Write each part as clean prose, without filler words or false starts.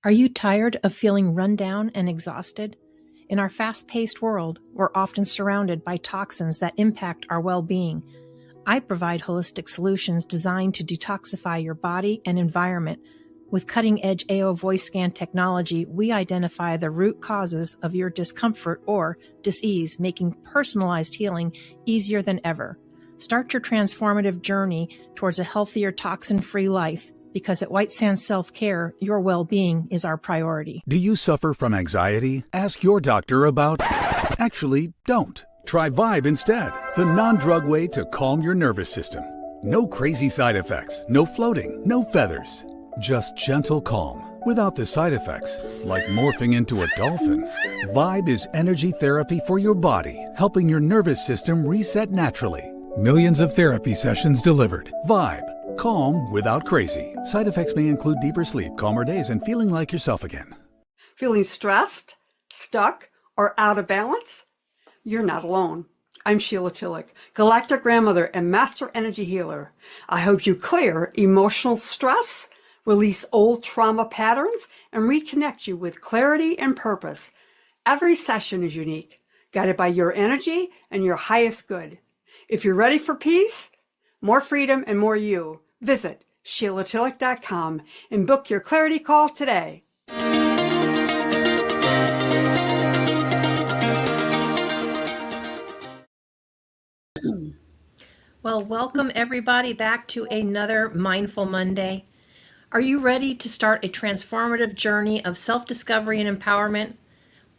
Are you tired of feeling run down and exhausted? In our fast-paced world, we're often surrounded by toxins that impact our well-being. I provide holistic solutions designed to detoxify your body and environment. With cutting-edge AO voice scan technology, we identify the root causes of your discomfort or dis-ease, making personalized healing easier than ever. Start your transformative journey towards a healthier, toxin-free life. Because at White Sands Self-Care, your well-being is our priority. Do you suffer from anxiety? Ask your doctor about... Actually, don't. Try Vibe instead, the non-drug way to calm your nervous system. No crazy side effects, no floating, no feathers. Just gentle calm, without the side effects, like morphing into a dolphin. Vibe is energy therapy for your body, helping your nervous system reset naturally. Millions of therapy sessions delivered. Vibe. Calm without crazy. Side effects may include deeper sleep, calmer days, and feeling like yourself again. Feeling stressed, stuck, or out of balance? You're not alone. I'm Sheila Tillich, galactic grandmother and master energy healer. I help you clear emotional stress, release old trauma patterns, and reconnect you with clarity and purpose. Every session is unique, guided by your energy and your highest good. If you're ready for peace, more freedom, and more you, visit SheilaTillich.com and book your clarity call today. Well, welcome everybody back to another Mindful Monday. Are you ready to start a transformative journey of self-discovery and empowerment?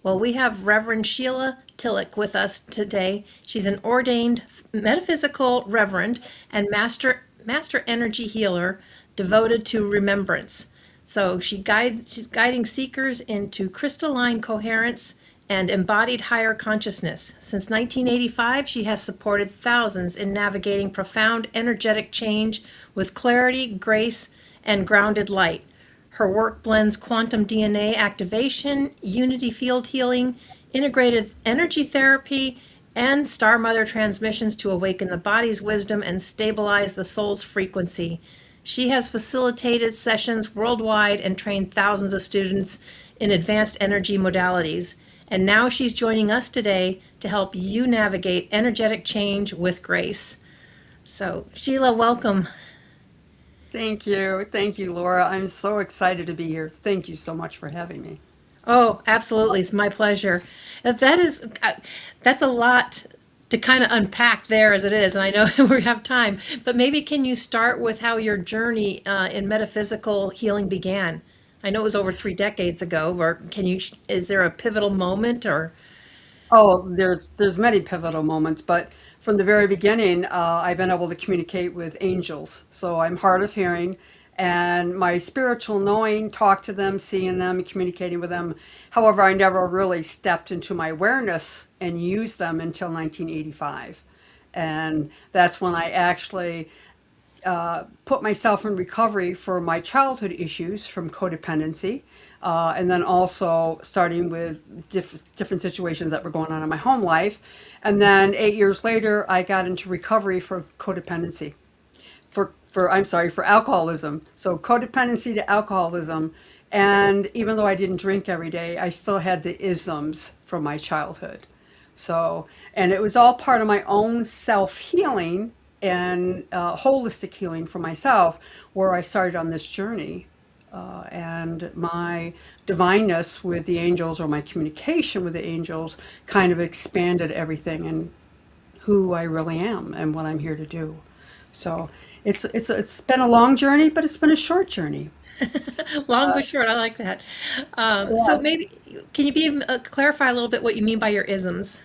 Well, we have Reverend Sheila Tillich with us today. She's an ordained metaphysical reverend and master energy healer devoted to remembrance. So she's guiding seekers into crystalline coherence and embodied higher consciousness. Since 1985, she has supported thousands in navigating profound energetic change with clarity, grace, and grounded light. Her work blends quantum DNA activation, unity field healing, integrated energy therapy, and Star Mother transmissions to awaken the body's wisdom and stabilize the soul's frequency. She has facilitated sessions worldwide and trained thousands of students in advanced energy modalities. And now she's joining us today to help you navigate energetic change with grace. So, Sheila, welcome. Thank you. Thank you, Laura. I'm so excited to be here. Thank you so much for having me. Oh, absolutely. It's my pleasure. That's a lot to kind of unpack there as it is, and I know we have time, but maybe can you start with how your journey in metaphysical healing began? I know it was over 3 decades ago, or is there a pivotal moment or? Oh, there's many pivotal moments, but from the very beginning, I've been able to communicate with angels. So I'm hard of hearing, and my spiritual knowing, talk to them, seeing them, communicating with them. However, I never really stepped into my awareness and used them until 1985. And that's when I actually put myself in recovery for my childhood issues from codependency, and then also starting with different situations that were going on in my home life. And then 8 years later, I got into recovery for codependency, for alcoholism. So codependency to alcoholism. And even though I didn't drink every day, I still had the isms from my childhood. So, and it was all part of my own self-healing and holistic healing for myself, where I started on this journey. And my divineness with the angels, or my communication with the angels, kind of expanded everything and who I really am and what I'm here to do. So it's been a long journey, but it's been a short journey. Long but short, I like that. Yeah. So maybe, can you clarify a little bit what you mean by your isms?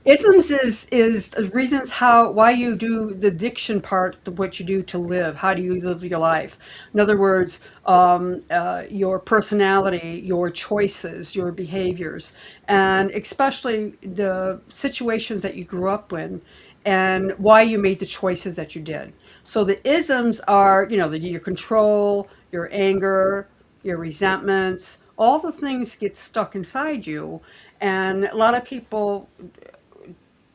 Isms is the reasons why you do the diction part of what you do to live. How do you live your life? In other words, your personality, your choices, your behaviors, and especially the situations that you grew up in, and why you made the choices that you did. So the isms are, your control, your anger, your resentments, all the things get stuck inside you. And a lot of people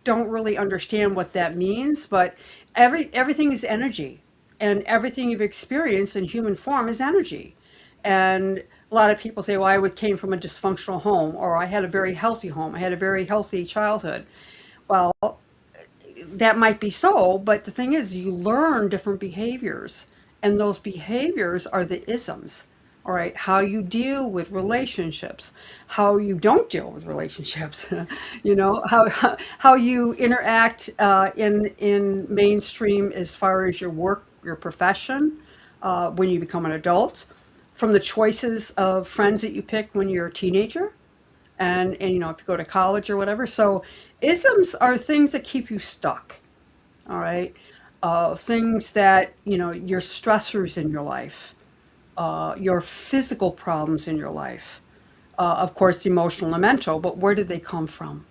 don't really understand what that means, but everything is energy, and everything you've experienced in human form is energy. And a lot of people say, well, came from a dysfunctional home, or I had a very healthy home. I had a very healthy childhood. Well, that might be so, but the thing is, you learn different behaviors, and those behaviors are the isms. All right, how you deal with relationships, how you don't deal with relationships, how you interact in mainstream as far as your work, your profession, when you become an adult, from the choices of friends that you pick when you're a teenager, and if you go to college or whatever. So isms are things that keep you stuck. All right, things that your stressors in your life, your physical problems in your life, of course emotional and mental, but where did they come from?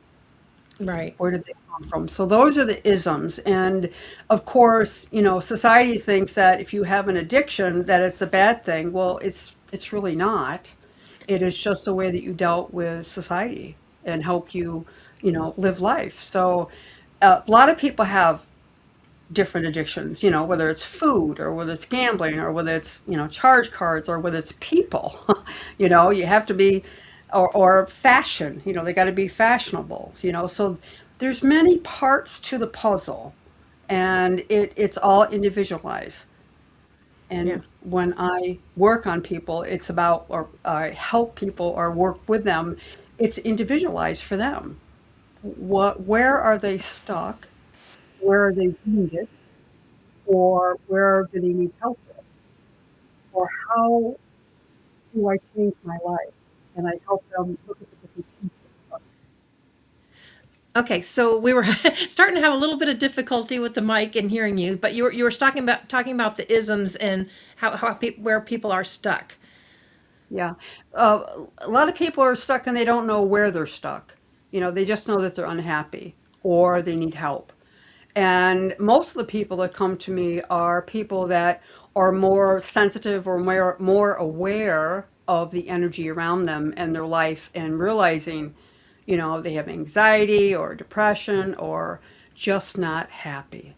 Right. Where did they come from? So those are the isms. And of course, society thinks that if you have an addiction that it's a bad thing. Well, it's really not. It is just the way that you dealt with society and help you, live life. So a lot of people have different addictions, whether it's food or whether it's gambling or whether it's, charge cards or whether it's people. You have to be, or fashion, they got to be fashionable, so there's many parts to the puzzle, and it's all individualized. Yeah. And when I work on people, it's about, or I help people or work with them, it's individualized for them. Where are they stuck? Where are they wounded? Or where do they need help with? Or how do I change my life? And I help them look at the different pieces. Okay, so we were starting to have a little bit of difficulty with the mic and hearing you, but you were talking about the isms and where people are stuck. Yeah. A lot of people are stuck and they don't know where they're stuck. They just know that they're unhappy or they need help. And most of the people that come to me are people that are more sensitive or more aware of the energy around them and their life, and realizing, they have anxiety or depression or just not happy.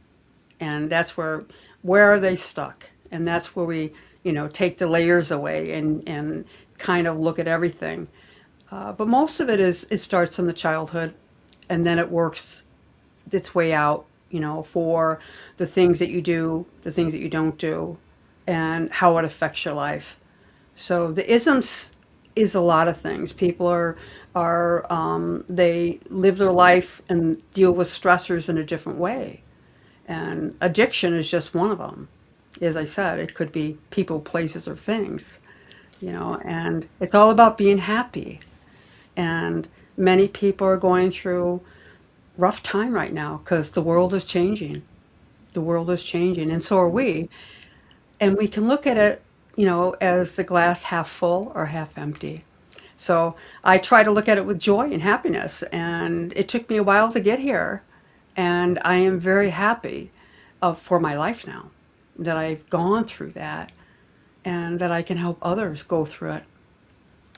And that's where are they stuck? And that's where we, take the layers away and kind of look at everything. But most of it starts in the childhood, and then it works its way out, for the things that you do, the things that you don't do, and how it affects your life. So the isms is a lot of things. People they live their life and deal with stressors in a different way. And addiction is just one of them. As I said, it could be people, places, or things, and it's all about being happy. And many people are going through rough time right now because the world is changing. The world is changing, and so are we. And we can look at it, as the glass half full or half empty. So I try to look at it with joy and happiness. And it took me a while to get here. And I am very happy for my life now that I've gone through that and that I can help others go through it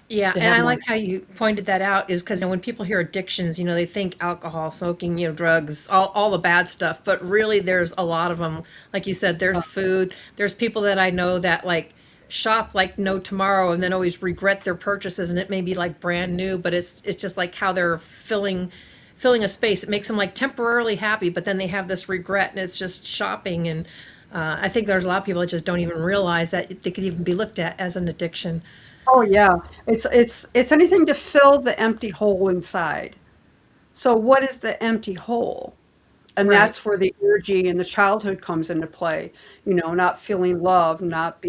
Yeah, to and have I more. like how you pointed that out is because when people hear addictions, they think alcohol, smoking, drugs, all the bad stuff. But really, there's a lot of them. Like you said, there's food. There's people that I know that like shop like no tomorrow and then always regret their purchases, and it may be like brand new, but it's just like how they're filling a space. It makes them like temporarily happy, but then they have this regret, and it's just shopping. And I think there's a lot of people that just don't even realize that they could even be looked at as an addiction. Oh yeah, it's anything to fill the empty hole inside. So what is the empty hole? And Right. that's where the energy and the childhood comes into play, not feeling loved, not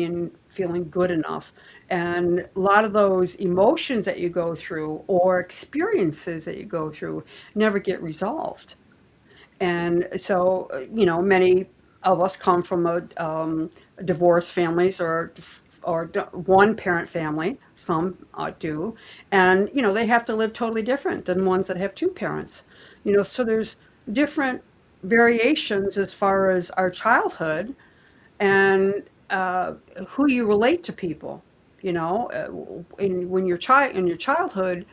feeling good enough. And a lot of those emotions that you go through or experiences that you go through never get resolved. And so, many of us come from divorced families or one parent family. Some do, and they have to live totally different than ones that have two parents. So there's different variations as far as our childhood and who you relate to people. When you're in your childhood,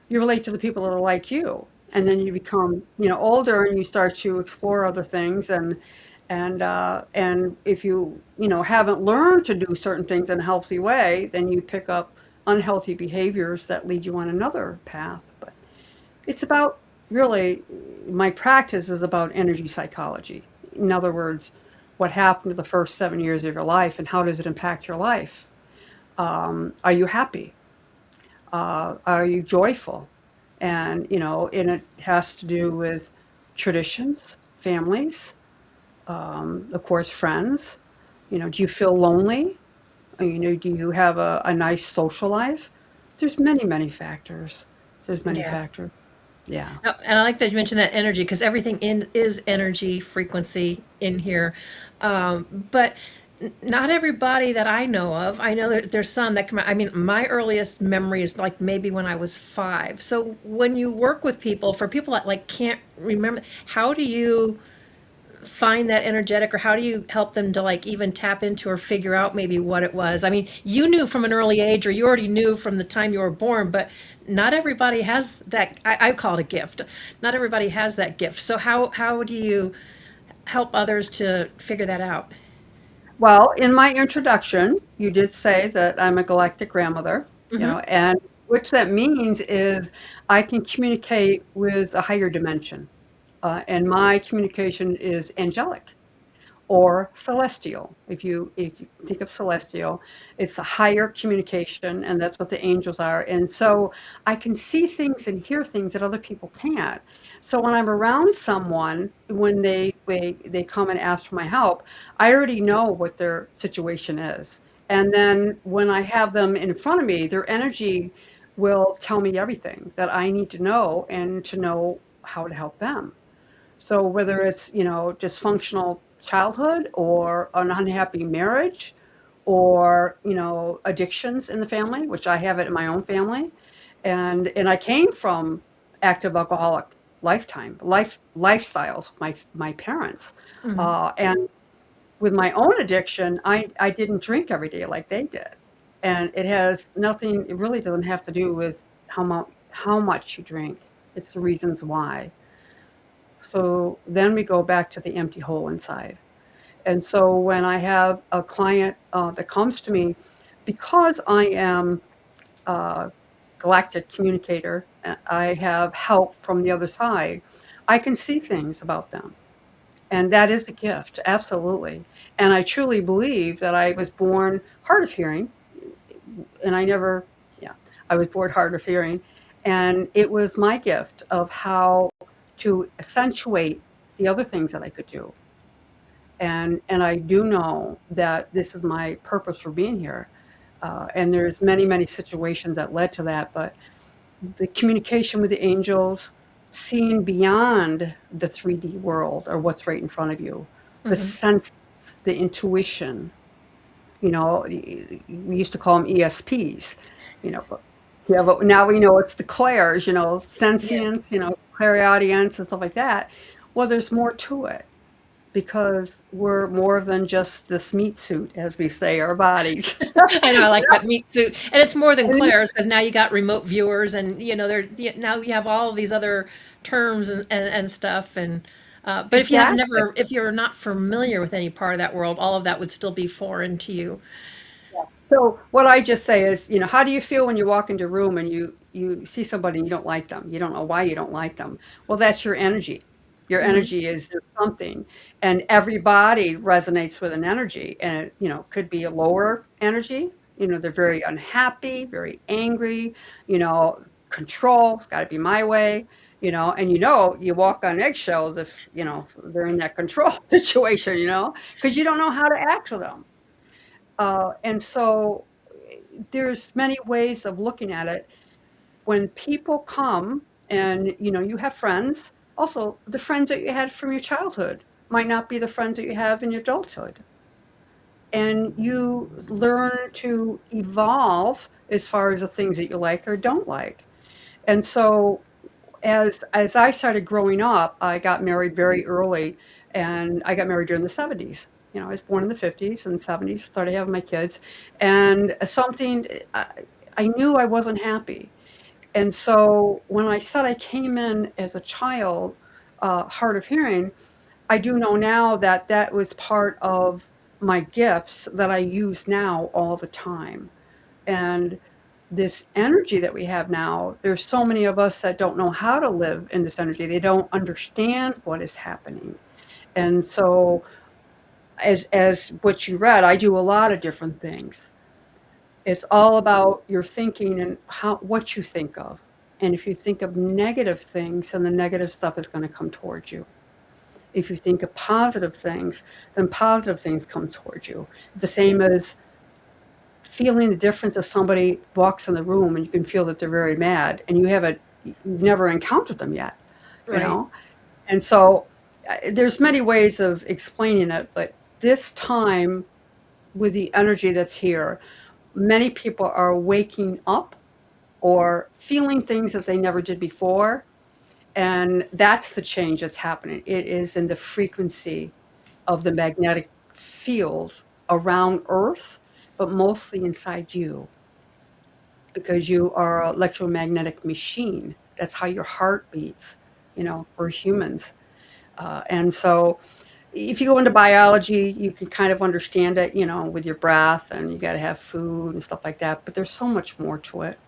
you relate to the people that are like you, and then you become older and you start to explore other things, And if you haven't learned to do certain things in a healthy way, then you pick up unhealthy behaviors that lead you on another path. But it's about, really, my practice is about energy psychology. In other words, what happened to the first 7 years of your life and how does it impact your life? Are you happy? Are you joyful? And it has to do with traditions, families, of course, friends. Do you feel lonely? Do you have a nice social life? There's many, many factors. There's many Yeah. factors. Yeah. And I like that you mentioned that energy because everything is energy frequency in here. But not everybody that I know of. I know there's some that come. I mean, my earliest memory is like maybe when I was 5. So when you work with people, for people that like can't remember, how do you find that energetic, or how do you help them to like even tap into or figure out maybe what it was? I mean, you knew from an early age, or you already knew from the time you were born, but not everybody has that. I call it a gift. Not everybody has that gift. So how do you help others to figure that out? Well, in my introduction, you did say that I'm a galactic grandmother, Hmm. and which that means is I can communicate with a higher dimension, and my communication is angelic or celestial. If you think of celestial, it's a higher communication, and that's what the angels are. And so I can see things and hear things that other people can't. So when I'm around someone, when they come and ask for my help, I already know what their situation is. And then when I have them in front of me, their energy will tell me everything that I need to know and to know how to help them. So whether it's dysfunctional childhood or an unhappy marriage or addictions in the family, which I have it in my own family. And I came from active alcoholic lifestyles, my parents. And with my own addiction, I didn't drink every day like they did. And it really doesn't have to do with how much you drink. It's the reasons why. So then we go back to the empty hole inside. And so when I have a client that comes to me, because I am a galactic communicator, I have help from the other side, I can see things about them. And that is a gift, absolutely. And I truly believe that I was born hard of hearing, and yeah, I was born hard of hearing. And it was my gift of how to accentuate the other things that I could do. And I do know that this is my purpose for being here. And there's many, many situations that led to that, but the communication with the angels, seeing beyond the 3D world or what's right in front of you, the Hmm. sense, the intuition, we used to call them ESPs, but yeah, but now we know it's the clairs, Yeah. sentience, clairaudience and stuff like that. Well, there's more to it because we're more than just this meat suit, as we say, our bodies. I know, I like that meat suit, and it's more than Claire's because now you got remote viewers, and now you have all of these other terms and stuff. And but Exactly. if you're not familiar with any part of that world, all of that would still be foreign to you. So what I just say is, how do you feel when you walk into a room and you see somebody and you don't like them? You don't know why you don't like them. Well, that's your energy. Your Hmm. energy is there's something, and everybody resonates with an energy, and it could be a lower energy. They're very unhappy, very angry. Control. It's got to be my way. And you walk on eggshells if they're in that control situation. Because you don't know how to act with them. And so there's many ways of looking at it. When people come and you have friends, also the friends that you had from your childhood might not be the friends that you have in your adulthood. And you learn to evolve as far as the things that you like or don't like. And so as I started growing up, I got married very early, and I got married during the 70s. I was born in the 50s and 70s, started having my kids, and I knew I wasn't happy. And so when I said I came in as a child, hard of hearing, I do know now that that was part of my gifts that I use now all the time. And this energy that we have now, there's so many of us that don't know how to live in this energy. They don't understand what is happening. And so as what you read, I do a lot of different things. It's all about your thinking and how what you think of. And if you think of negative things, then the negative stuff is going to come towards you. If you think of positive things, then positive things come towards you. The same as feeling the difference if somebody walks in the room and you can feel that they're very mad and you've never encountered them yet, you Right. know? And so there's many ways of explaining it, but this time with the energy that's here, many people are waking up or feeling things that they never did before. And that's the change that's happening. It is in the frequency of the magnetic field around Earth, but mostly inside you because you are an electromagnetic machine. That's how your heart beats, for humans. And so if you go into biology, you can kind of understand it, with your breath and you got to have food and stuff like that. But there's so much more to it.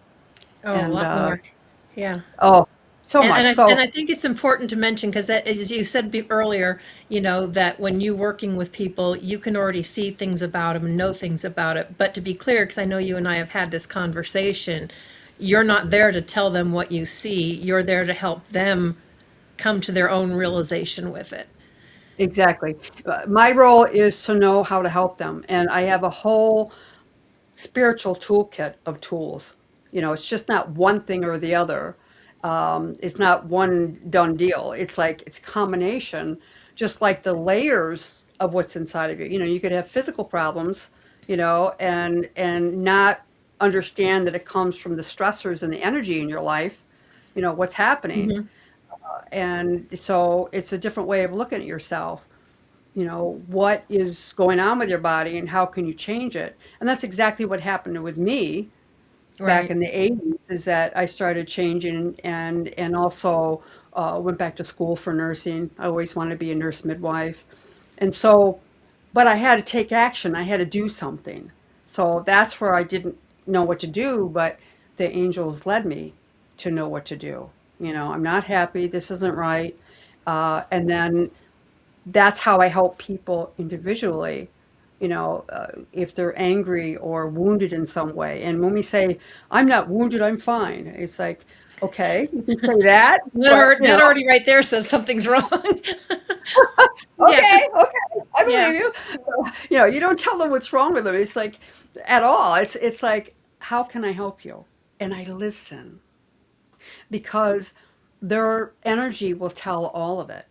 Oh, a And, lot more. Yeah. oh, so And, and much. I and So I think it's important to mention because as you said earlier, that when you're working with people, you can already see things about them and know things about it. But to be clear, because I know you and I have had this conversation, you're not there to tell them what you see. You're there to help them come to their own realization with it. exactly. My role is to know how to help them. And I have a whole spiritual toolkit of tools. It's just not one thing or the other. It's not one done deal. It's like it's combination, just like the layers of what's inside of you. You could have physical problems, and not understand that it comes from the stressors and the energy in your life, what's happening. Hmm. And so it's a different way of looking at yourself. What is going on with your body and how can you change it? And that's exactly what happened with me back Right. in the 80s is that I started changing and also went back to school for nursing. I always wanted to be a nurse midwife. And so, but I had to take action. I had to do something. So that's where I didn't know what to do, but the angels led me to know what to do. I'm not happy. This isn't right. And then that's how I help people individually, if they're angry or wounded in some way. And when we say, I'm not wounded, I'm fine, it's like, okay, you can say that, but, That already right there says something's wrong. Yeah. okay, okay, I Yeah. believe you. You don't tell them what's wrong with them. It's like, at all. It's like, how can I help you? And I listen because their energy will tell all of it.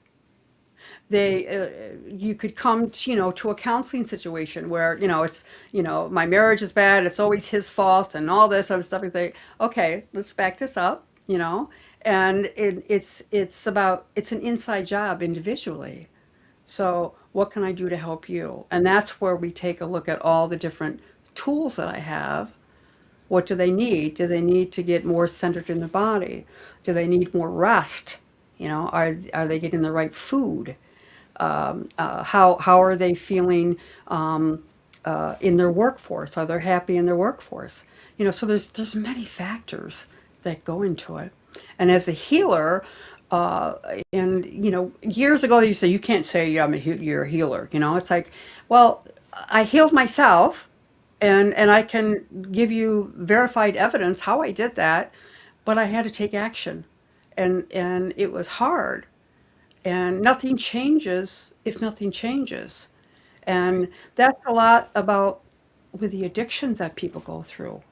You could come to, to a counseling situation where it's my marriage is bad, it's always his fault and all this other stuff. You think, okay, let's back this up, and it's an inside job individually. So what can I do to help you? And that's where we take a look at all the different tools that I have. What do they need? Do they need to get more centered in the body? Do they need more rest? Are they getting the right food? How are they feeling in their workforce? Are they happy in their workforce? So there's many factors that go into it. And as a healer, uh, and years ago they used to say you can't say you're a healer. It's like, well, I healed myself, and I can give you verified evidence how I did that, but I had to take action, and it was hard. And nothing changes if nothing changes. And that's a lot about with the addictions that people go through,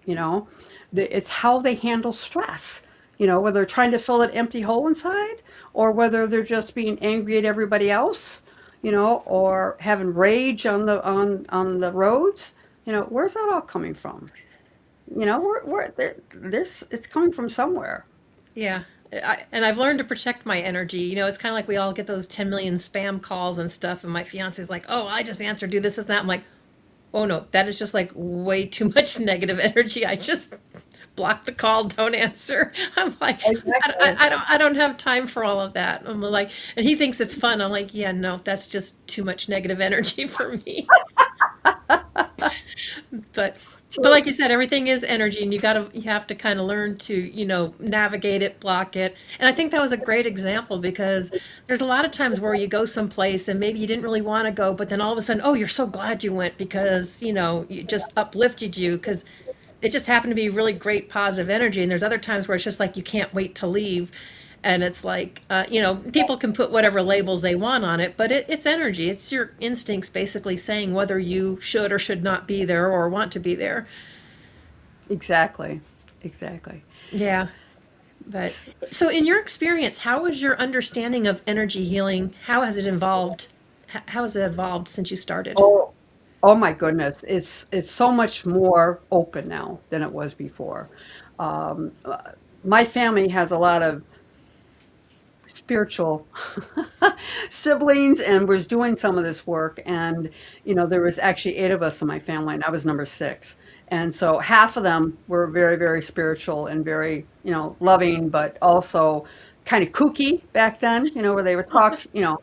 it's how they handle stress, whether they're trying to fill an empty hole inside or whether they're just being angry at everybody else, or having rage on the roads. Where's that all coming from? This it's coming from somewhere. Yeah. And I've learned to protect my energy. It's kind of like we all get those 10 million spam calls and stuff. And my fiance's like, oh, I just answered, do this, and that. I'm like, oh no, that is just like way too much negative energy. I just block the call, don't answer. I'm like, Exactly. I don't have time for all of that. I'm like, and he thinks it's fun. I'm like, yeah, no, that's just too much negative energy for me. But True. like you said, everything is energy, and you have to kind of learn to navigate it, block it. And I think that was a great example because there's a lot of times where you go someplace and maybe you didn't really want to go, but then all of a sudden, oh, you're so glad you went because it just uplifted you because it just happened to be really great positive energy. And there's other times where it's just like you can't wait to leave. And it's like, people can put whatever labels they want on it, but it's energy. It's your instincts basically saying whether you should or should not be there or want to be there. Exactly. Exactly. Yeah. But so, in your experience, how is your understanding of energy healing? How has it evolved? How has it evolved since you started? Oh, oh my goodness. It's so much more open now than it was before. Um, uh, my family has a lot of spiritual siblings and was doing some of this work, and there was actually 8 of us in my family, and I was number 6. And so half of them were very, very spiritual and very, loving, but also kind of kooky back then, where they would talk, to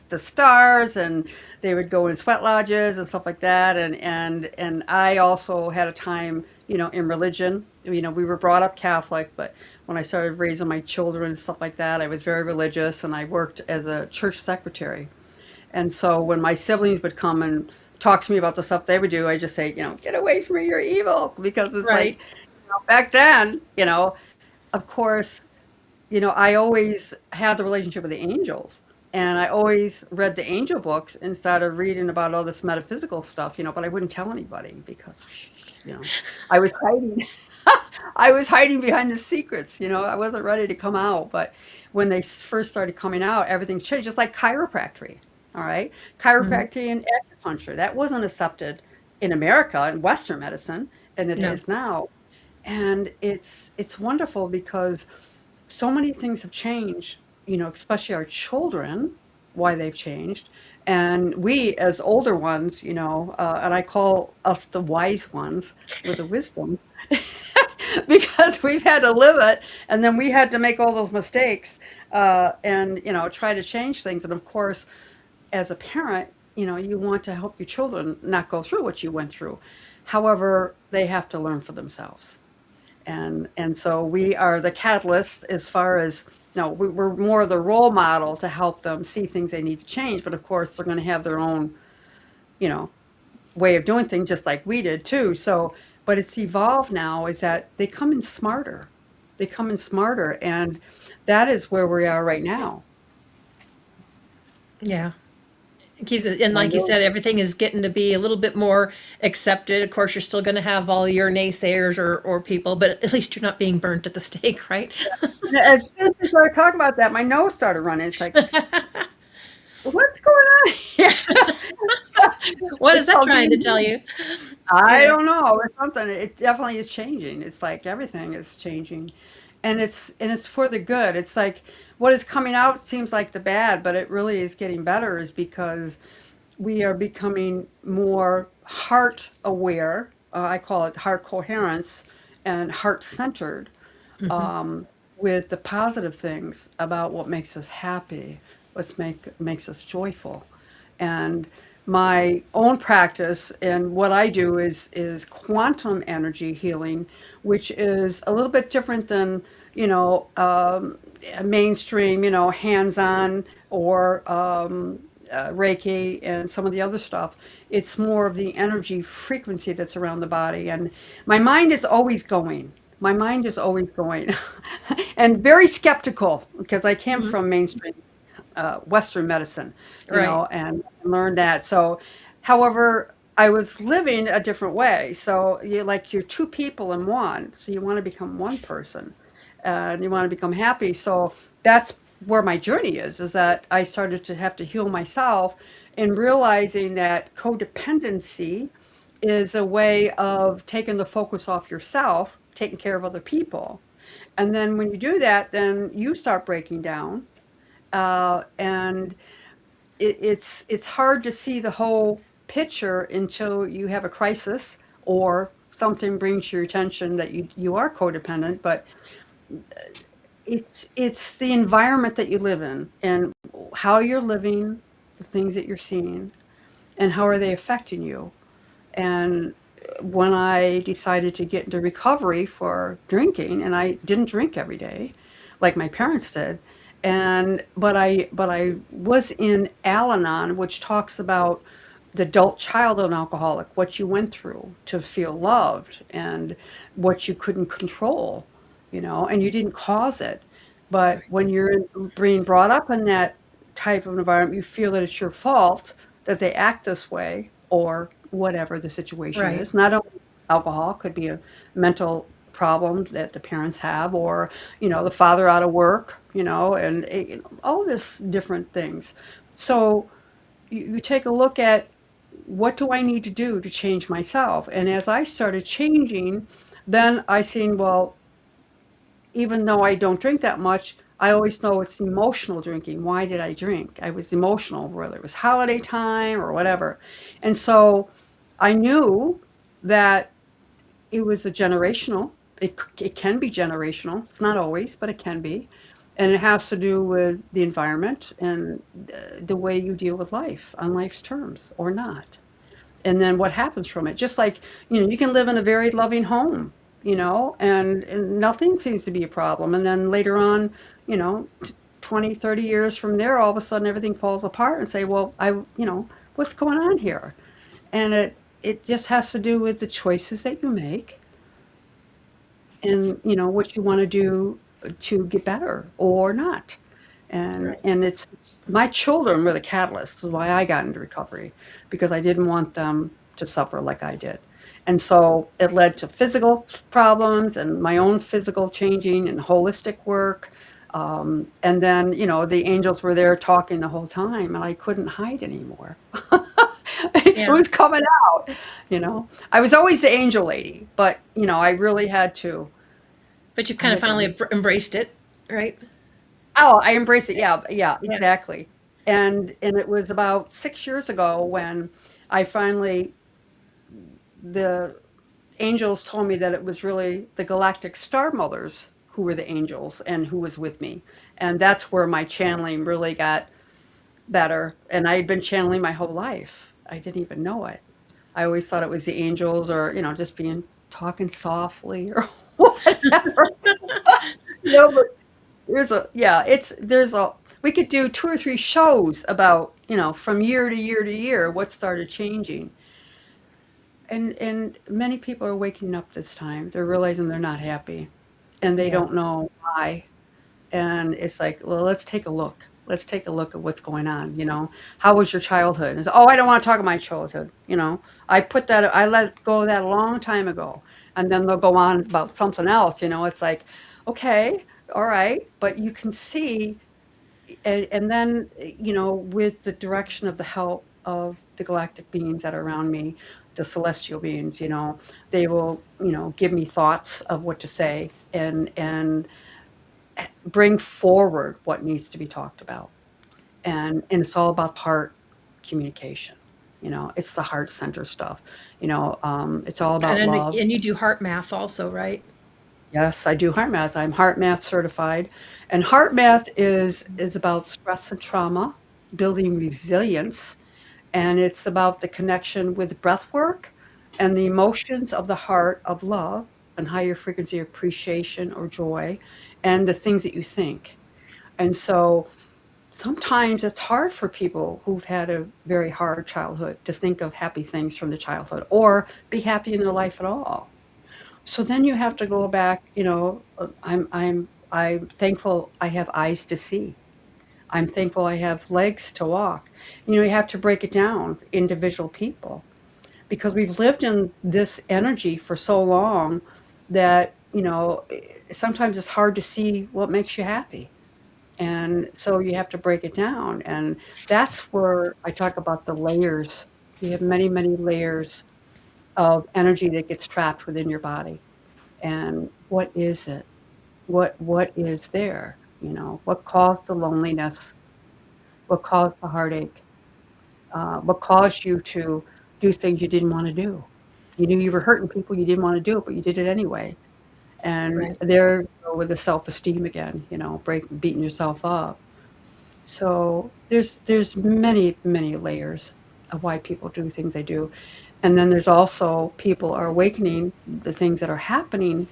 the stars, and they would go in sweat lodges and stuff like that. And I also had a time, in religion. We were brought up Catholic, but when I started raising my children and stuff like that, I was very religious, and I worked as a church secretary. And so when my siblings would come and talk to me about the stuff they would do, I just say, get away from me, you're evil. Because it's like, Right. back then, of course, I always had the relationship with the angels. And I always read the angel books instead of reading about all this metaphysical stuff, but I wouldn't tell anybody because, you know, I was hiding. I was hiding behind the secrets, I wasn't ready to come out. But when they first started coming out, everything's changed, just like chiropractic. All right. Mhm. Chiropractic and acupuncture, that wasn't accepted in America in Western medicine, and it No. is now. And it's wonderful because so many things have changed, especially our children, why they've changed. And we, as older ones, and I call us the wise ones with the wisdom, because we've had to live it, and then we had to make all those mistakes, and try to change things. And of course, as a parent, you want to help your children not go through what you went through. However, they have to learn for themselves. And so we are the catalyst as far as, no, we're more the role model to help them see things they need to change. But of course, they're going to have their own, you know, way of doing things, just like we did too. So, but it's evolved now is that they come in smarter. They come in smarter. And that is where we are right now. Yeah. It keeps it, and I like you know. said, everything is getting to be a little bit more accepted. Of course, you're still going to have all your naysayers or people, but at least you're not being burnt at the stake, right? And as soon as we started talking about that, my nose started running. It's like, what's going on here? What is It's that called trying to being tell human. you? I Yeah. don't know. It's something. It definitely is changing. It's like everything is changing, and it's for the good. It's like what is coming out seems like the bad, but it really is getting better. Is because we are becoming more heart aware. I call it heart coherence and heart centered, with the positive things about what makes us happy, makes us joyful. And my own practice and what I do is quantum energy healing, which is a little bit different than mainstream, hands-on or Reiki and some of the other stuff. It's more of the energy frequency that's around the body. And my mind is always going. My mind is always going. And very skeptical because I came Mhm. from mainstream Western medicine, Right. and learned that. So, however, I was living a different way. So you're 2 people in one. So you want to become one person, and you want to become happy. So that's where my journey is that I started to have to heal myself and realizing that codependency is a way of taking the focus off yourself, taking care of other people. And then when you do that, then you start breaking down, and it's hard to see the whole picture until you have a crisis or something brings to your attention that you are codependent, but it's the environment that you live in and how you're living, the things that you're seeing, and how are they affecting you. And when I decided to get into recovery for drinking, and I didn't drink every day like my parents did, and but I was in Al-Anon, which talks about the adult child of an alcoholic, what you went through to feel loved and what you couldn't control, and you didn't cause it. But when you're being brought up in that type of environment, you feel that it's your fault that they act this way or whatever the situation Right. is. Not only alcohol, could be a mental problem that the parents have, or the father out of work, and all this different things. So you take a look at what do I need to do to change myself, and as I started changing, then I seen, well, even though I don't drink that much, I always know it's emotional drinking. Why did I drink? I was emotional, whether it was holiday time or whatever. And so I knew that it was a generational. It can be generational. It's not always, but it can be. And it has to do with the environment and the way you deal with life on life's terms or not, and then what happens from it. Just like, you can live in a very loving home, and nothing seems to be a problem. And then later on, 20, 30 years from there, all of a sudden everything falls apart and say, well, what's going on here? And it just has to do with the choices that you make and, what you want to do to get better or not. And Right. it's my children were the catalyst. Is why I got into recovery, because I didn't want them to suffer like I did. And so it led to physical problems and my own physical changing and holistic work. And then, the angels were there talking the whole time, and I couldn't hide anymore. It Yeah. was coming out. I was always the angel lady, but, I really had to. But you I kind of had to finally reach. embraced it, right? Oh, I embrace it. Yeah, yeah, Yeah. exactly. And it was about 6 years ago when I finally the angels told me that it was really the galactic star mothers who were the angels and who was with me. And that's where my channeling really got better. And I had been channeling my whole life. I didn't even know it. I always thought it was the angels, or, just being talking softly or whatever. But we could do 2 or 3 shows about, from year to year to year, what started changing. And many people are waking up this time. They're realizing they're not happy and they Yeah. don't know why. And it's like, well, let's take a look. Let's take a look at what's going on. How was your childhood? And it's, oh, I don't want to talk about my childhood. I let go of that a long time ago. And then they'll go on about something else. It's like, okay, all right. But you can see, and then, with the direction of the help of the galactic beings that are around me, the celestial beings, they will, give me thoughts of what to say, and bring forward what needs to be talked about. And it's all about heart communication. It's the heart center stuff. It's all And about then, love. and you do heart math also, right? Yes, I do heart math. I'm heart math certified. And heart math is about stress and trauma, building resilience, and it's about the connection with breath work and the emotions of the heart of love and higher frequency appreciation or joy and the things that you think. And so sometimes it's hard for people who've had a very hard childhood to think of happy things from the childhood or be happy in their life at all. So then you have to go back, I'm thankful I have eyes to see. I'm thankful I have legs to walk. You have to break it down for individual people because we've lived in this energy for so long that, sometimes it's hard to see what makes you happy. And so you have to break it down. And that's where I talk about the layers. You have many, many layers of energy that gets trapped within your body. And what is it? What is there? What caused the loneliness? What caused the heartache? What caused you to do things you didn't want to do? You knew you were hurting people, you didn't want to do it, but you did it anyway. And Right. there you go with the self-esteem again, beating yourself up. So there's many layers of why people do things they do. And then there's also people are awakening the things that are happening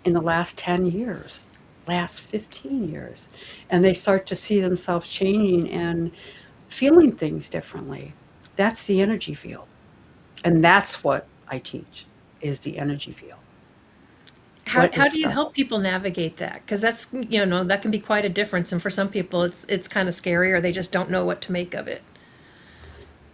in the last 10 years, last 15 years. And they start to see themselves changing and feeling things differently. That's the energy field. And that's what I teach is the energy field. What How is do you the help people navigate that? Because that's, that can be quite a difference. And for some people, it's kind of scary, or they just don't know what to make of it.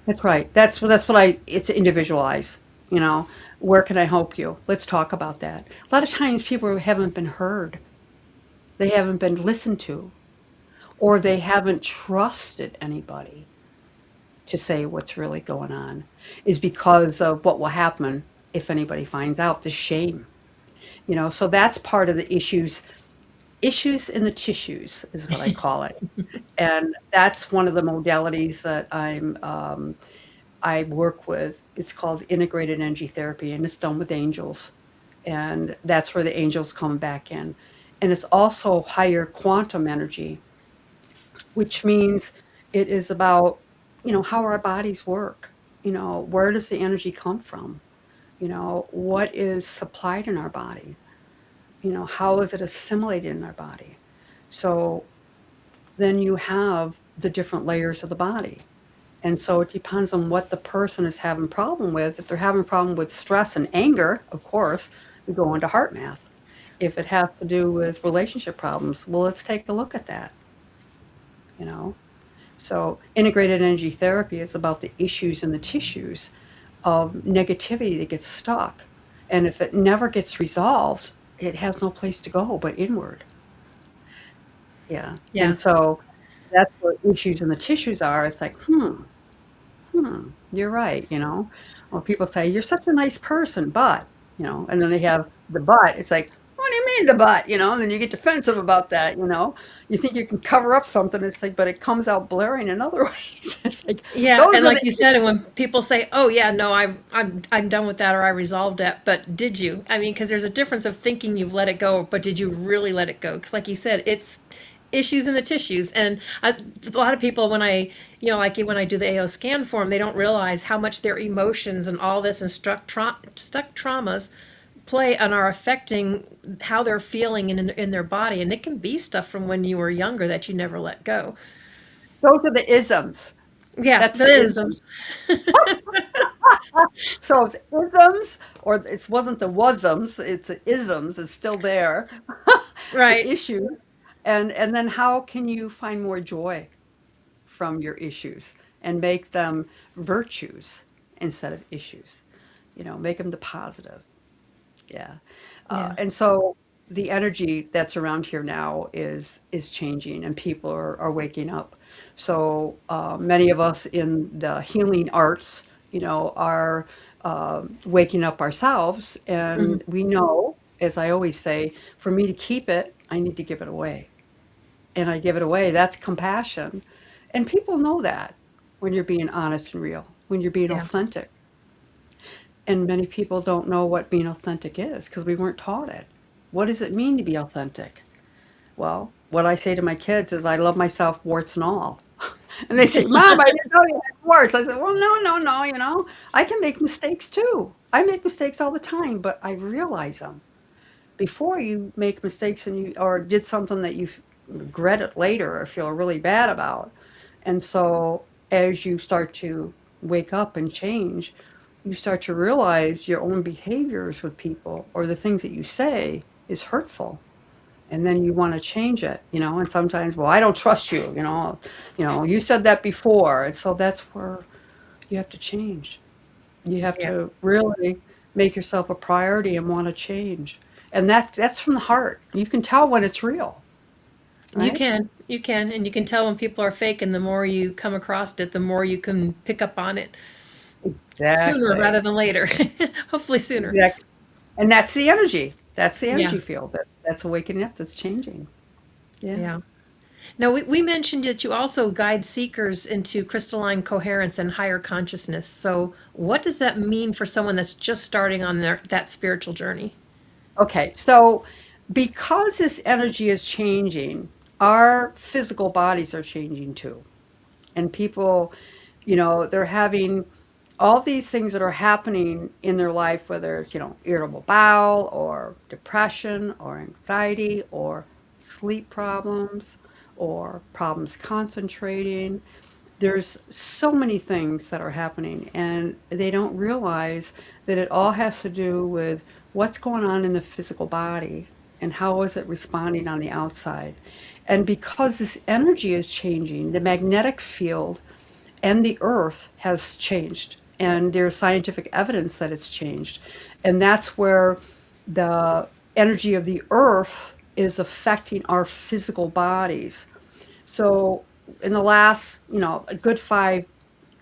That's right. It's individualized, you know. Where can I help you? Let's talk about that. A lot of times people haven't been heard. They haven't been listened to, or they haven't trusted anybody to say what's really going on is because of what will happen if anybody finds out, the shame. So that's part of the issues in the tissues is what I call it. And that's one of the modalities that I work with. It's called integrated energy therapy, and it's done with angels. And that's where the angels come back in. And it's also higher quantum energy, which means it is about, how our bodies work. Where does the energy come from? What is supplied in our body? How is it assimilated in our body? So then you have the different layers of the body. And so it depends on what the person is having problem with. If they're having a problem with stress and anger, of course, we go into heart math. If it has to do with relationship problems, well, let's take a look at that, you know. So integrated energy therapy is about the issues in the tissues of negativity that gets stuck. And if it never gets resolved, it has no place to go but inward. Yeah. Yeah. And so that's what issues in the tissues are. It's like, you're right, Well, people say, "You're such a nice person, but," and then they have the but. It's like, "What do you mean the but?" And then you get defensive about that. You think you can cover up something. It's like, but it comes out blaring in other ways. It's like, Yeah, those and are like the you said, and when people say, "Oh yeah, no, I'm done with that, or I resolved that," but did you? I mean, because there's a difference of thinking you've let it go, but did you really let it go? Because like you said, it's issues in the tissues, and a lot of people when like when I do the AO scan form, they don't realize how much their emotions and all this and stuck traumas play and are affecting how they're feeling in their body, and it can be stuff from when you were younger that you never let go. those are the isms. Yeah, That's the the isms. isms. So it's isms, or it wasn't the wasms. It's the isms. It's still there. The Right. issue, and then how can you find more joy from your issues and make them virtues instead of issues? Make them the positive. Yeah. Yeah. And so the energy that's around here now is changing, and people are waking up. So many of us in the healing arts, are waking up ourselves, Mhm. and we know, as I always say, for me to keep it, I need to give it away, and I give it away. That's compassion, and people know that when you're being honest and real, when you're being Yeah. authentic. And many people don't know what being authentic is because we weren't taught it. What does it mean to be authentic? Well, what I say to my kids is I love myself, warts and all. And they say, "Mom, I didn't know you had warts." I said, "Well, no, no, no, I can make mistakes too. I make mistakes all the time, but I realize them. Before you make mistakes and you or did something that you regret it later or feel really bad about. And so as you start to wake up and change, you start to realize your own behaviors with people or the things that you say is hurtful. And then you want to change it. And sometimes, well, I don't trust you, you said that before. And so that's where you have to change. You have Yeah. to really make yourself a priority and want to change. And that's from the heart. You can tell when it's real, right? You can, and you can tell when people are fake, and the more you come across it, the more you can pick up on it sooner Exactly. rather than later. Hopefully sooner. Exactly. And that's the energy. That's the Yeah. energy field. That's awakening up. That's changing. Yeah. Yeah. Now, we mentioned that you also guide seekers into crystalline coherence and higher consciousness. So, what does that mean for someone that's just starting on that spiritual journey? Okay, so because this energy is changing, our physical bodies are changing too. And people, they're having all these things that are happening in their life, whether it's, irritable bowel or depression or anxiety or sleep problems or problems concentrating. There's so many things that are happening, and they don't realize that it all has to do with what's going on in the physical body and how is it responding on the outside. And because this energy is changing, the magnetic field and the earth has changed, and there's scientific evidence that it's changed. And that's where the energy of the earth is affecting our physical bodies. So in the last, a good 5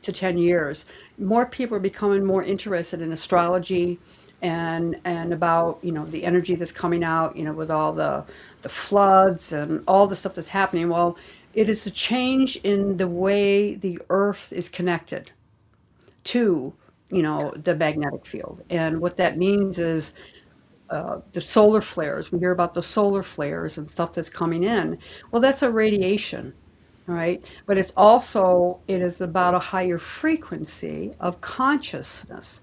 to 10 years, more people are becoming more interested in astrology and about, the energy that's coming out, with all the floods and all the stuff that's happening. Well, it is a change in the way the earth is connected to, the magnetic field. And what that means is the solar flares. We hear about the solar flares and stuff that's coming in. Well, that's a radiation, right? But it is about a higher frequency of consciousness.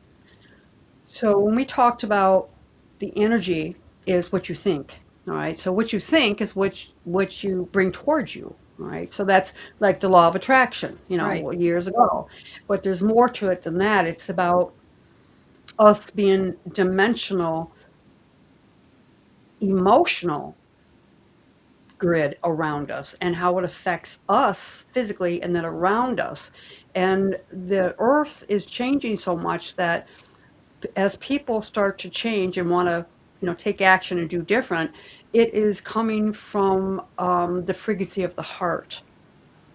So when we talked about the energy is what you think, all right? So what you think is what you bring towards you, all right? So that's like the law of attraction, Right. years ago. But there's more to it than that. It's about us being dimensional, emotional grid around us and how it affects us physically and then around us. And the earth is changing so much that as people start to change and want to, take action and do different, it is coming from the frequency of the heart.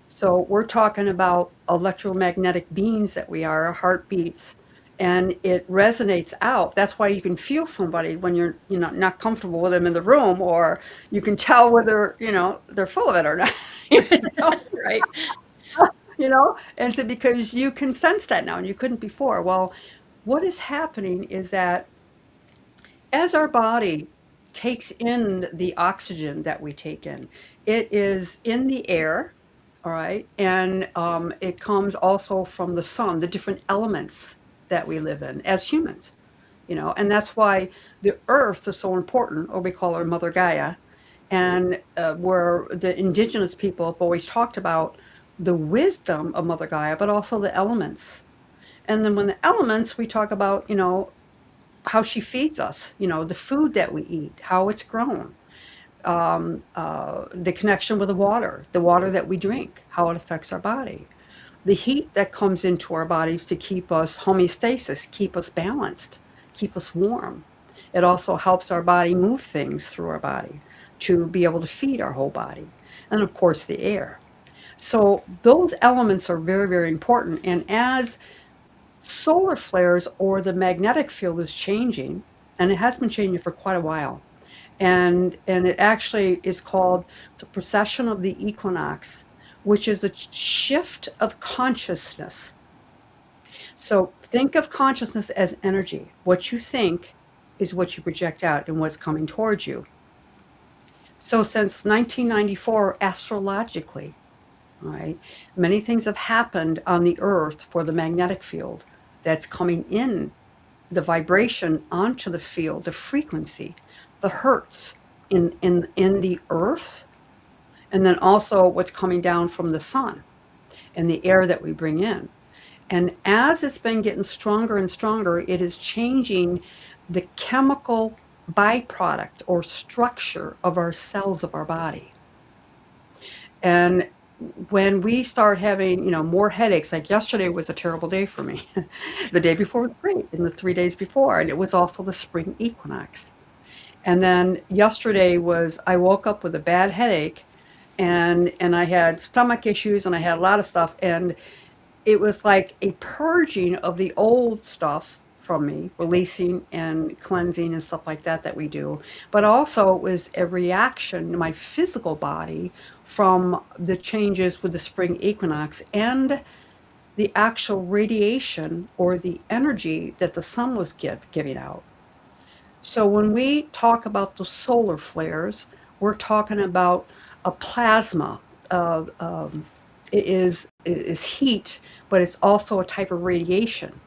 So we're talking about electromagnetic beings that we are, our heartbeats, and it resonates out. That's why you can feel somebody when you're, not comfortable with them in the room, or you can tell whether, they're full of it or not. you know, Right. and so because you can sense that now and you couldn't before. Well, what is happening is that as our body takes in the oxygen that we take in, it is in the air, all right, and it comes also from the sun, the different elements that we live in as humans, and that's why the earth is so important, or we call her Mother Gaia, and where the indigenous people have always talked about the wisdom of Mother Gaia, but also the elements. And then when the elements, we talk about, how she feeds us, the food that we eat, how it's grown, the connection with the water that we drink, how it affects our body, the heat that comes into our bodies to keep us homeostasis, keep us balanced, keep us warm. It also helps our body move things through our body to be able to feed our whole body. And of course, the air. So those elements are very, very important. And as solar flares or the magnetic field is changing, and it has been changing for quite a while. And it actually is called the precession of the equinox, which is a shift of consciousness. So think of consciousness as energy. What you think is what you project out and what's coming towards you. So since 1994, astrologically, all right, many things have happened on the earth for the magnetic field that's coming in, the vibration onto the field, the frequency, the hertz in the earth, and then also what's coming down from the sun and the air that we bring in. And as it's been getting stronger and stronger, it is changing the chemical byproduct or structure of our cells of our body. And when we start having, more headaches, like yesterday was a terrible day for me. The day before was great, and the 3 days before, and it was also the spring equinox. And then yesterday was, I woke up with a bad headache, and I had stomach issues, and I had a lot of stuff, and it was like a purging of the old stuff from me, releasing and cleansing and stuff like that we do. But also it was a reaction to my physical body from the changes with the spring equinox and the actual radiation or the energy that the sun was giving out. So when we talk about the solar flares, we're talking about a plasma. It is heat, but it's also a type of radiation.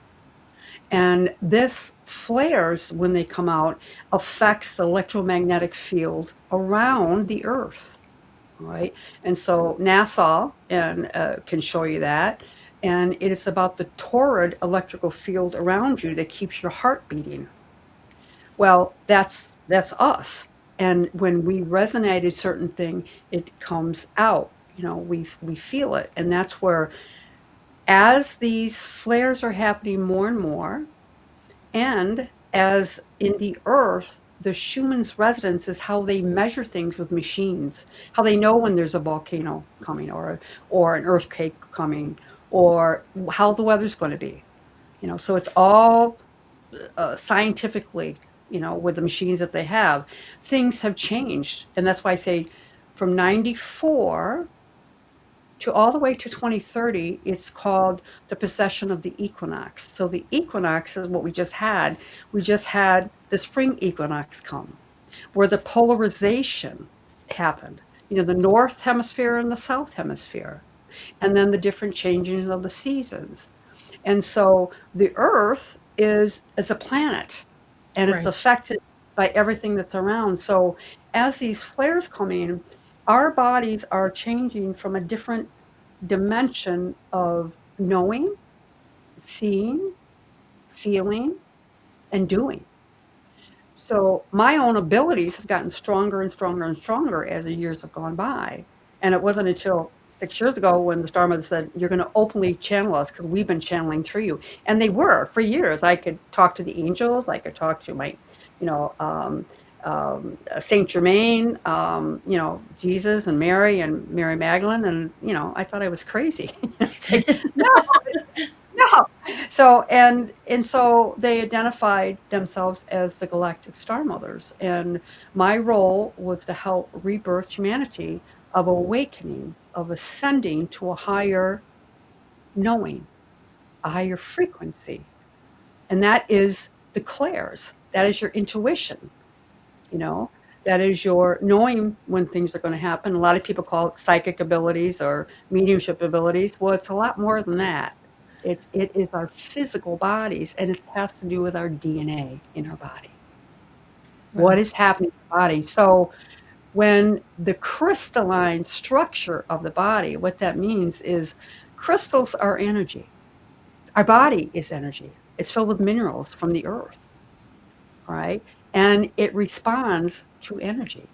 And this flares, when they come out, affects the electromagnetic field around the Earth, right? And so NASA can show you that. And it is about the torrid electrical field around you that keeps your heart beating. Well, that's us. And when we resonate a certain thing, it comes out. We feel it, and that's where, as these flares are happening more and more, and as in the earth, the Schumann's resonance is how they measure things with machines, how they know when there's a volcano coming or an earthquake coming, or how the weather's going to be. So it's all scientifically, with the machines that they have, things have changed. And that's why I say from 94 to all the way to 2030, it's called the precession of the equinox. So the equinox is what we just had. We just had the spring equinox come, where the polarization happened. The north hemisphere and the south hemisphere, and then the different changing of the seasons. And so the Earth is a planet, and it's Right. affected by everything that's around. So as these flares come in, our bodies are changing from a different dimension of knowing, seeing, feeling, and doing. So my own abilities have gotten stronger and stronger and stronger as the years have gone by. And it wasn't until 6 years ago when the Star Mother said, "You're going to openly channel us because we've been channeling through you." And they were for years. I could talk to the angels. I could talk to my, you know, Saint Germain, Jesus and Mary Magdalene. And, I thought I was crazy. It's like, no, no. So they identified themselves as the Galactic Star Mothers, and my role was to help rebirth humanity of awakening, of ascending to a higher knowing, a higher frequency, and that is the clairs. That is your intuition. You know, that is your knowing when things are going to happen. A lot of people call it psychic abilities or mediumship abilities. Well, it's a lot more than that. It is our physical bodies, and it has to do with our DNA in our body. What Wow. is happening in the body? So when the crystalline structure of the body, what that means is crystals are energy. Our body is energy. It's filled with minerals from the earth, right? And it responds to energy.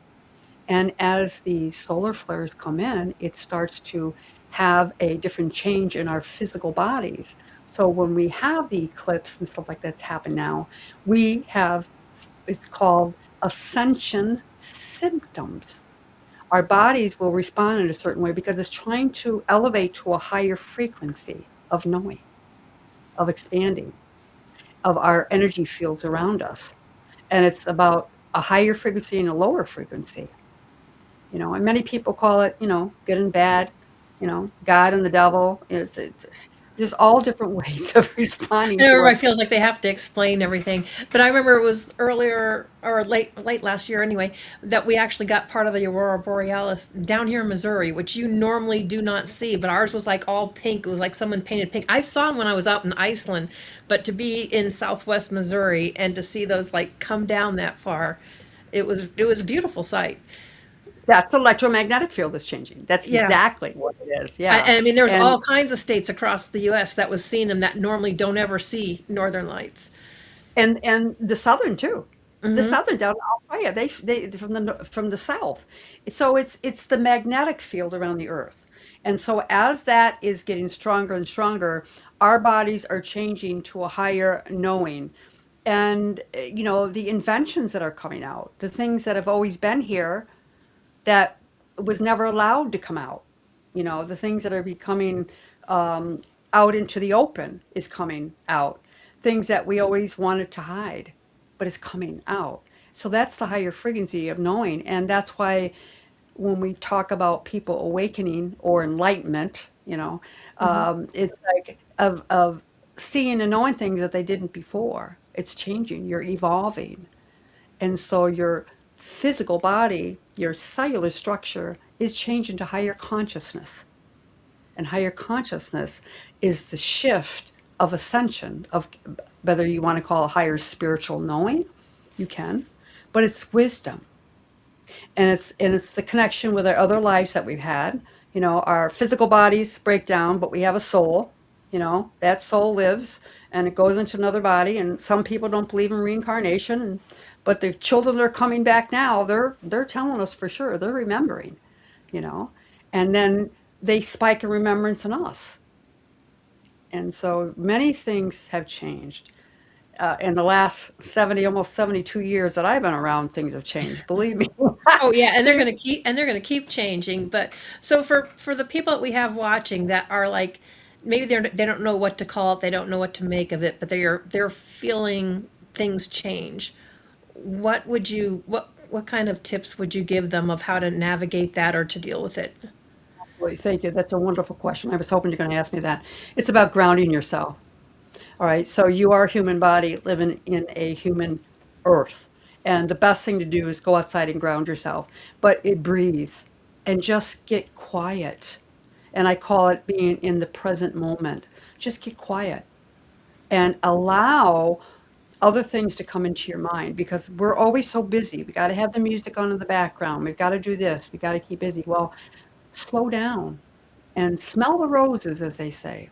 And as the solar flares come in, it starts to have a different change in our physical bodies. So when we have the eclipse and stuff like that's happened now, we have, it's called ascension symptoms. Our bodies will respond in a certain way because it's trying to elevate to a higher frequency of knowing, of expanding, of our energy fields around us. And it's about a higher frequency and a lower frequency. And many people call it, good and bad, God and the devil. It's just all different ways of responding And to everybody it. feels like they have to explain everything. But I remember it was earlier or late last year anyway that we actually got part of the aurora borealis down here in Missouri, which you normally do not see. But ours was like all pink. It was like someone painted pink. I saw them when I was out in Iceland, but to be in Southwest Missouri and to see those like come down that far, it was a beautiful sight. That's the electromagnetic field is changing. That's Yeah. exactly what it is. I, Yeah. and I mean, there's And all kinds of states across the U.S. that was seeing them that normally don't ever see northern lights. and the southern too. The Hmm. southern down in Australia, they from the south. So it's the magnetic field around the earth. And so as that is getting stronger and stronger, our bodies are changing to a higher knowing. And the inventions that are coming out, the things that have always been here that was never allowed to come out. The things that are becoming out into the open is coming out. things that we always wanted to hide, but it's coming out. So that's the higher frequency of knowing. And that's why when we talk about people awakening or enlightenment, Hmm. it's like of seeing and knowing things that they didn't before. It's changing. You're evolving. And so your physical body, your cellular structure is changing to higher consciousness. And higher consciousness is the shift of ascension, of whether you want to call it higher spiritual knowing, you can, but it's wisdom. And it's the connection with our other lives that we've had. Our physical bodies break down, but we have a soul. That soul lives and it goes into another body. And some people don't believe in reincarnation, but the children that are coming back now, they're telling us for sure. They're remembering, you know, and then they spike a remembrance in us. And so many things have changed. In the last 70, almost 72 years that I've been around, things have changed. Believe me. Oh yeah, and they're going to keep changing. But so for the people that we have watching that are like maybe they don't know what to call it, they don't know what to make of it, but they're feeling things change. What kind of tips would you give them of how to navigate that or to deal with it? Well, thank you. That's a wonderful question. I was hoping you're going to ask me that. It's about grounding yourself. All right. So you are a human body living in a human earth. And the best thing to do is go outside and ground yourself. But breathe and just get quiet. And I call it being in the present moment. Just get quiet and allow other things to come into your mind because we're always so busy. We got to have the music on in the background. We've got to do this. We got to keep busy. Well, slow down and smell the roses, as they say.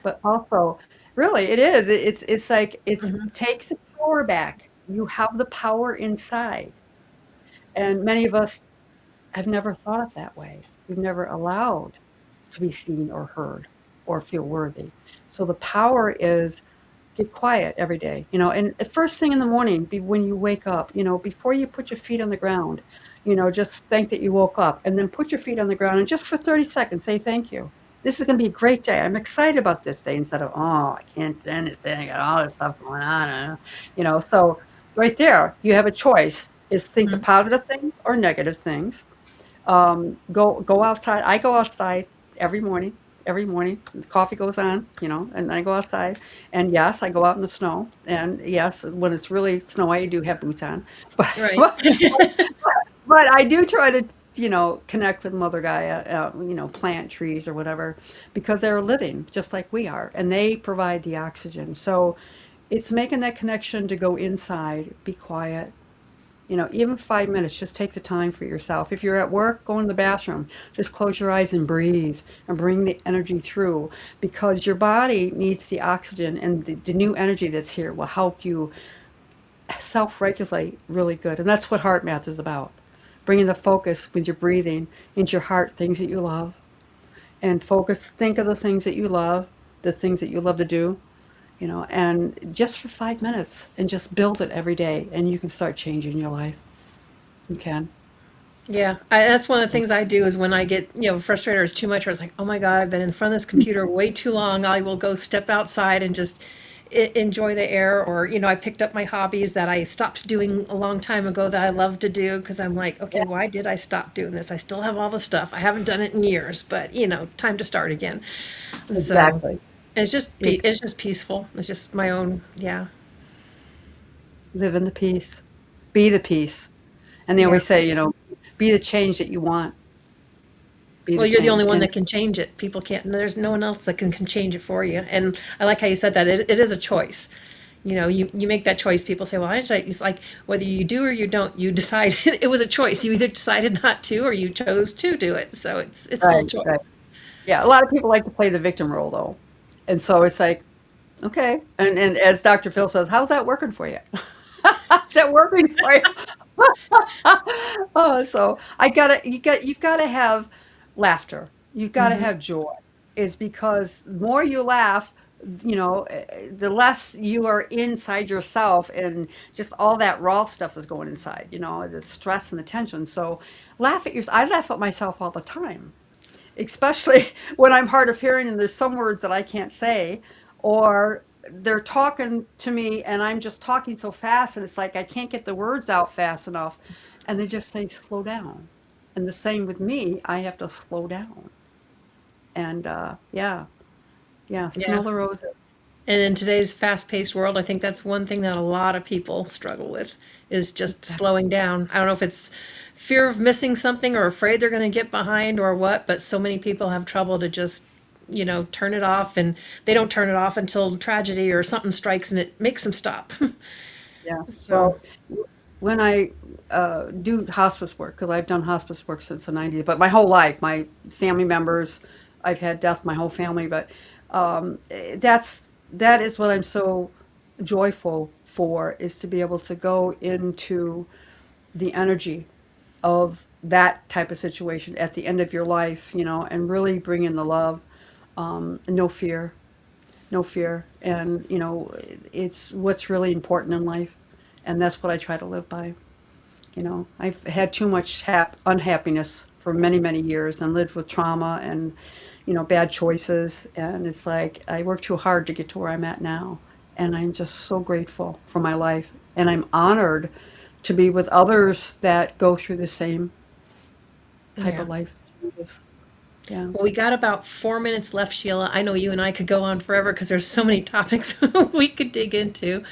But also, really, it is. It's like it's Hmm. take the power back. You have the power inside, and many of us have never thought it that way. We've never allowed to be seen or heard or feel worthy. So the power is get quiet every day, and the first thing in the morning, when you wake up, before you put your feet on the ground, just think that you woke up and then put your feet on the ground and just for 30 seconds say thank you. This is going to be a great day. I'm excited about this day instead of, oh, I can't stand this day. I got all this stuff going on. So right there, you have a choice is think the Hmm. positive things or negative things. Go outside. I go outside every morning. Every morning, the coffee goes on, and I go outside. And yes, I go out in the snow. And yes, when it's really snowy, I do have boots on. But Right. but, but I do try to, connect with Mother Gaia, plant trees or whatever, because they're living just like we are, and they provide the oxygen. So it's making that connection to go inside, be quiet, even 5 minutes, just take the time for yourself. If you're at work, go in the bathroom, just close your eyes and breathe and bring the energy through because your body needs the oxygen and the new energy that's here will help you self regulate really good. And that's what heart math is about bringing the focus with your breathing into your heart, things that you love, and focus, think of the things that you love, the things that you love to do. And just for 5 minutes and just build it every day, and you can start changing your life. You can. Yeah, that's one of the things I do is when I get, frustrated or it's too much, or it's like, oh my God, I've been in front of this computer way too long. I will go step outside and just enjoy the air. Or, I picked up my hobbies that I stopped doing a long time ago that I love to do because I'm like, okay, Yeah, why did I stop doing this? I still have all the stuff. I haven't done it in years, but, time to start again. So exactly. it's just peaceful. It's just my own, yeah, Live in the peace. Be the peace. And they yeah. always say, be the change that you want. Be Well, the you're the only change. one And that can change it. People can't, there's no one else that can change it for you. And I like how you said that. It is a choice. You make that choice. People say, well, it's like whether you do or you don't, you decide it was a choice. You either decided not to or you chose to do it. So it's still a right, right. choice. Yeah, a lot of people like to play the victim role though. And so it's like, okay. And as Dr. Phil says, how's that working for you? Is that working for you? Oh, so you've gotta have laughter. You've gotta Hmm. have joy. Is because the more you laugh, the less you are inside yourself and just all that raw stuff is going inside, the stress and the tension. So I laugh at myself all the time, especially when I'm hard of hearing and there's some words that I can't say, or they're talking to me and I'm just talking so fast and it's like I can't get the words out fast enough. And they just say, slow down. And the same with me, I have to slow down. And yeah, yeah, Yeah. smell the roses. And in today's fast-paced world, I think that's one thing that a lot of people struggle with is just slowing down. I don't know if it's fear of missing something or afraid they're going to get behind or what, but so many people have trouble to just, turn it off, and they don't turn it off until tragedy or something strikes and it makes them stop. Yeah. So, Well, when I do hospice work, because I've done hospice work since the 90s, but my whole life, my family members, I've had death, my whole family, but that is what I'm so joyful for, is to be able to go into the energy of that type of situation at the end of your life, and really bring in the love, no fear, no fear. And, it's what's really important in life. And that's what I try to live by. I've had too much unhappiness for many, many years and lived with trauma and, bad choices. And it's like I worked too hard to get to where I'm at now. And I'm just so grateful for my life. And I'm honored to be with others that go through the same type yeah. of life. Yeah. Well, we got about 4 minutes left, Sheila. I know you and I could go on forever because there's so many topics we could dig into.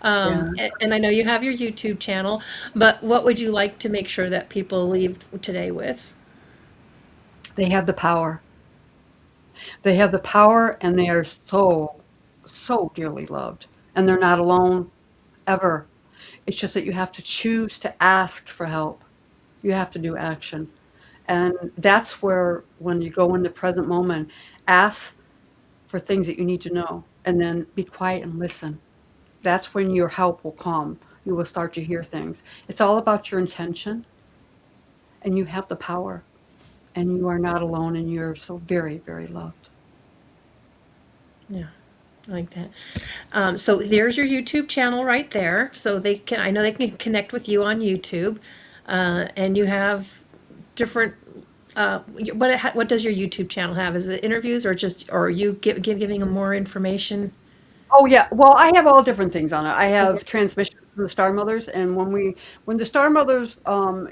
Yeah. And I know you have your YouTube channel, but what would you like to make sure that people leave today with? They have the power. They have the power and they are so, so dearly loved. And they're not alone ever. It's just that you have to choose to ask for help. You have to do action. And that's where, when you go in the present moment, ask for things that you need to know and then be quiet and listen. That's when your help will come. You will start to hear things. It's all about your intention, and you have the power, and you are not alone, and you're so very, very loved. Yeah, I like that. So there's your YouTube channel right there. So I know they can connect with you on YouTube, and you have different. What does your YouTube channel have? Is it interviews or you giving them more information? Oh yeah, well, I have all different things on it. I have transmissions from the Star Mothers, and when the Star Mothers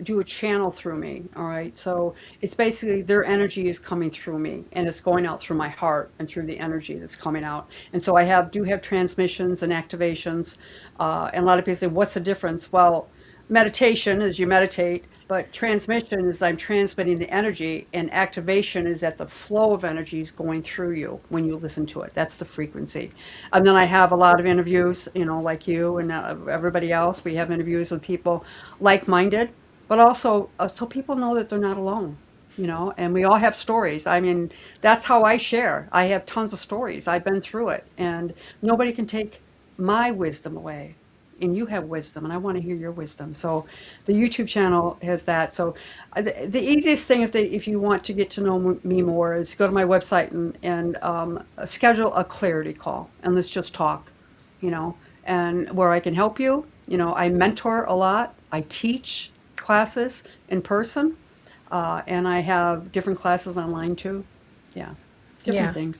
do a channel through me, all right, so it's basically their energy is coming through me, and it's going out through my heart and through the energy that's coming out. And so do have transmissions and activations, and a lot of people say, "What's the difference?" Well, meditation is you meditate, but transmission is I'm transmitting the energy, and activation is that the flow of energy is going through you when you listen to it. That's the frequency. And then I have a lot of interviews, like you and everybody else. We have interviews with people like-minded, but also so people know that they're not alone. And we all have stories. I mean, that's how I share. I have tons of stories. I've been through it, and nobody can take my wisdom away. And you have wisdom, and I want to hear your wisdom. So the YouTube channel has that. So the easiest thing, if you want to get to know me more, is go to my website and schedule a clarity call, and let's just talk, and where I can help you. I mentor a lot. I teach classes in person, and I have different classes online too. Yeah, different Yeah. things.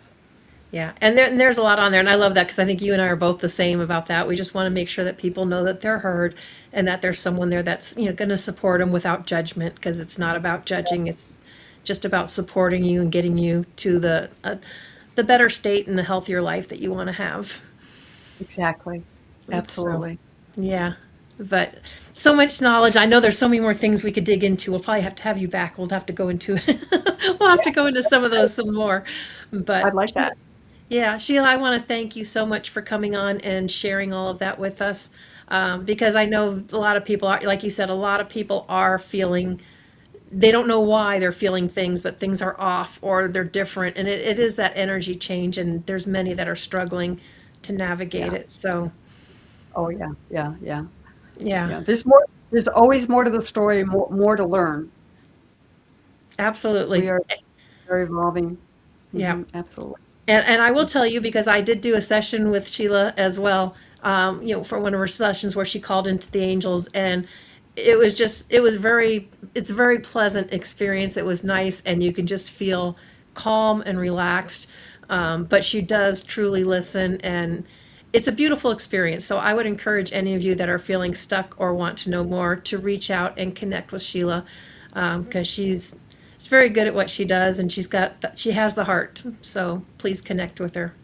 Yeah, and there's a lot on there, and I love that because I think you and I are both the same about that. We just want to make sure that people know that they're heard and that there's someone there that's going to support them without judgment, because it's not about judging. It's just about supporting you and getting you to the better state and the healthier life that you want to have. Exactly. So Absolutely. yeah, but so much knowledge. I know there's so many more things we could dig into. We'll probably have to have you back. We'll have to go into we'll have to go into some of those some more. I'd But like that. yeah, Sheila, I want to thank you so much for coming on and sharing all of that with us. Because I know a lot of people are, like you said, a lot of people are feeling, they don't know why they're feeling things, but things are off or they're different. And it is that energy change, and there's many that are struggling to navigate Yeah. it. So, Oh yeah. Yeah. Yeah. yeah, Yeah. There's more. There's always more to the story. More to learn. We absolutely. are evolving. Yeah. Absolutely. And I will tell you, because I did do a session with Sheila as well, for one of her sessions where she called into the angels, and it's a very pleasant experience. It was nice, and you can just feel calm and relaxed. But she does truly listen, and it's a beautiful experience. So I would encourage any of you that are feeling stuck or want to know more to reach out and connect with Sheila, because she's very good at what she does, and she has the heart. So please connect with her.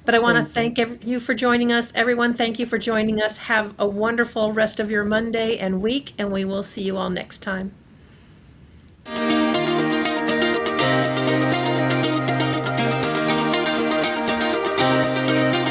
But I want to thank you for joining us. Everyone, thank you for joining us. Have a wonderful rest of your Monday and week, and we will see you all next time.